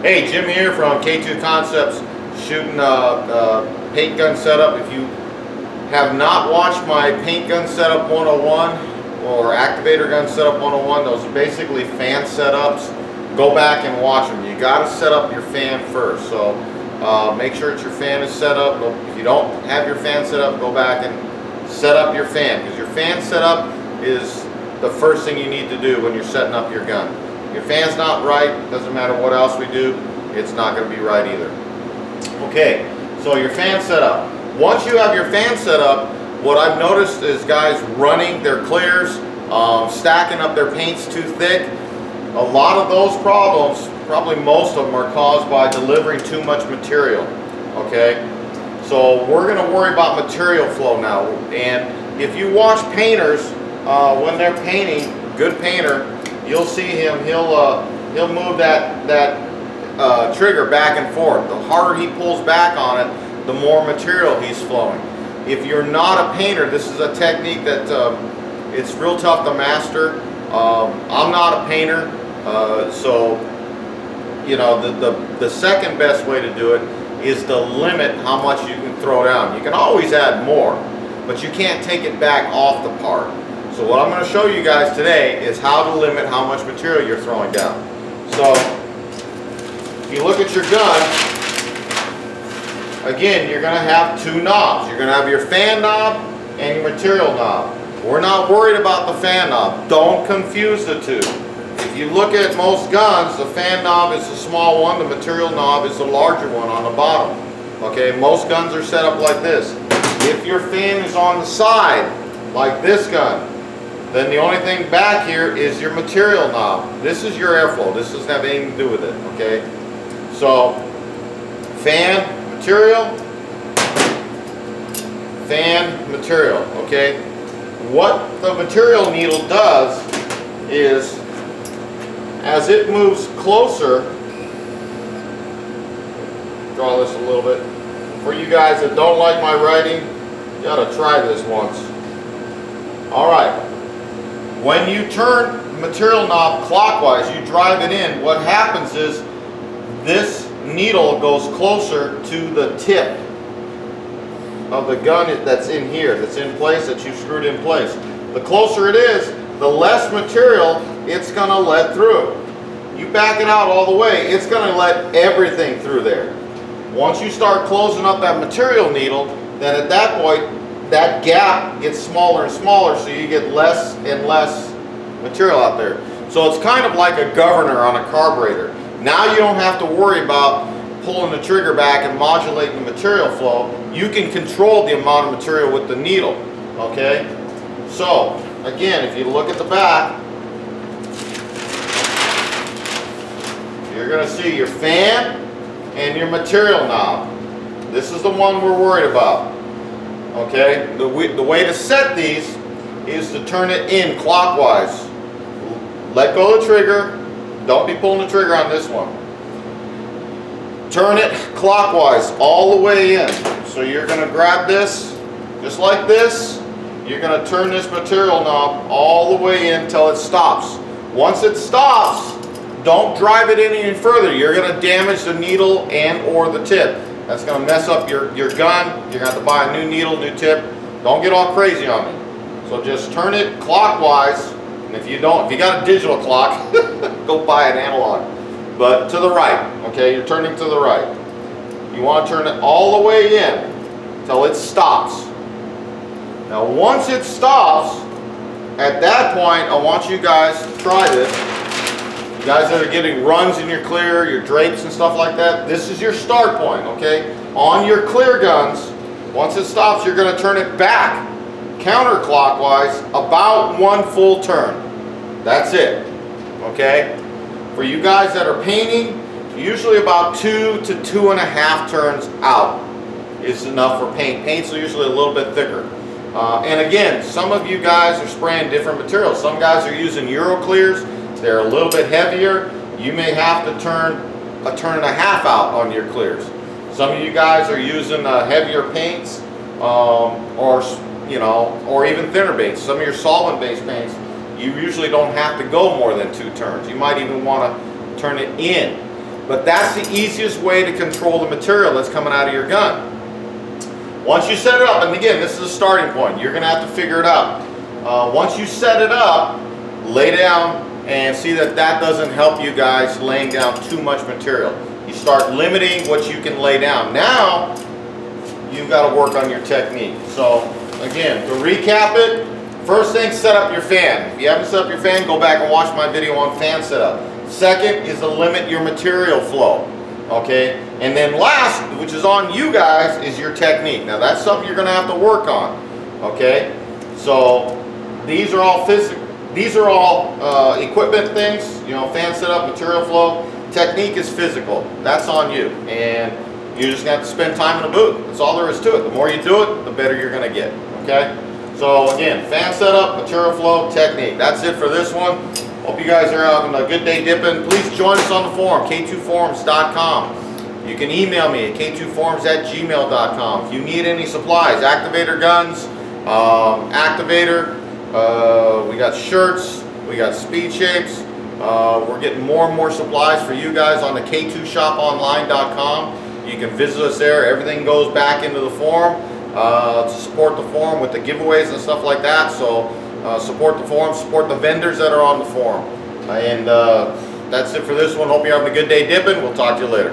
Hey, Jim here from K2 Concepts, shooting paint gun setup. If you have not watched my paint gun setup 101 or activator gun setup 101, those are basically fan setups. Go back and watch them. You got to set up your fan first. So make sure that your fan is set up. If you don't have your fan set up, go back and set up your fan, because your fan setup is the first thing you need to do when you're setting up your gun. Your fan's not right, doesn't matter what else we do, it's not going to be right either. Okay, so your fan set up. Once you have your fan set up, what I've noticed is guys running their clears, stacking up their paints too thick. A lot of those problems, probably most of them, are caused by delivering too much material. Okay, so we're going to worry about material flow now. And if you watch painters when they're painting, good painter, you'll see him, he'll move that trigger back and forth. The harder he pulls back on it, the more material he's flowing. If you're not a painter, this is a technique that it's real tough to master. I'm not a painter, so you know, the second best way to do it is to limit how much you can throw down. You can always add more, but you can't take it back off the part. So what I'm going to show you guys today is how to limit how much material you're throwing down. So if you look at your gun, again, you're going to have two knobs. You're going to have your fan knob and your material knob. We're not worried about the fan knob. Don't confuse the two. If you look at most guns, the fan knob is the small one, the material knob is the larger one on the bottom. Okay, most guns are set up like this. If your fan is on the side, like this gun, then the only thing back here is your material knob. This is your airflow. This doesn't have anything to do with it, okay? So, fan, material, fan, material, okay? What the material needle does is, as it moves closer, draw this a little bit. For you guys that don't like my writing, you gotta try this once. All right. When you turn the material knob clockwise, you drive it in, what happens is this needle goes closer to the tip of the gun that's in here, that's in place, that you've screwed in place. The closer it is, the less material it's going to let through. You back it out all the way, it's going to let everything through there. Once you start closing up that material needle, then at that point, that gap gets smaller and smaller, so you get less and less material out there. So it's kind of like a governor on a carburetor. Now you don't have to worry about pulling the trigger back and modulating the material flow. You can control the amount of material with the needle. Okay? So, again, if you look at the back, you're going to see your fan and your material knob. This is the one we're worried about. Okay, the way to set these is to turn it in clockwise. Let go of the trigger. Don't be pulling the trigger on this one. Turn it clockwise all the way in. So you're going to grab this just like this. You're going to turn this material knob all the way in until it stops. Once it stops, don't drive it in any further. You're going to damage the needle and or the tip. That's going to mess up your gun. You're going to have to buy a new needle, new tip. Don't get all crazy on me. So just turn it clockwise. And if you got a digital clock, go buy an analog. But to the right, okay? You're turning to the right. You want to turn it all the way in until it stops. Now once it stops, at that point, I want you guys to try this. You guys that are getting runs in your clear, your drapes and stuff like that, this is your start point, okay? On your clear guns, once it stops, you're going to turn it back counterclockwise about one full turn. That's it, okay? For you guys that are painting, usually about 2 to 2.5 turns out is enough for paint. Paints are usually a little bit thicker. And again, some of you guys are spraying different materials. Some guys are using Euroclears. They're a little bit heavier. You may have to turn a turn and a half out on your clears. Some of you guys are using heavier paints, or even thinner paints. Some of your solvent-based paints, you usually don't have to go more than 2 turns. You might even want to turn it in. But that's the easiest way to control the material that's coming out of your gun. Once you set it up, and again, this is a starting point. You're going to have to figure it out. Once you set it up, lay down and see that that doesn't help you guys laying down too much material. You start limiting what you can lay down. Now, you've got to work on your technique. So, again, to recap it, first thing, set up your fan. If you haven't set up your fan, go back and watch my video on fan setup. Second is to limit your material flow. Okay, and then last, which is on you guys, is your technique. Now that's something you're going to have to work on. Okay, so these are all physical. These are all equipment things. You know, fan setup, material flow. Technique is physical. That's on you, and you just have to spend time in a booth. That's all there is to it. The more you do it, the better you're going to get. Okay, so again, fan setup, material flow, technique. That's it for this one. Hope you guys are having a good day dipping. Please join us on the forum, k2forums.com. You can email me at k2forums@gmail.com. If you need any supplies, activator guns, activator, we got shirts, we got speed shapes. We're getting more and more supplies for you guys on the k2shoponline.com. You can visit us there. Everything goes back into the forum to support the forum with the giveaways and stuff like that. So support the forum, support the vendors that are on the forum. And that's it for this one. Hope you're having a good day dipping. We'll talk to you later.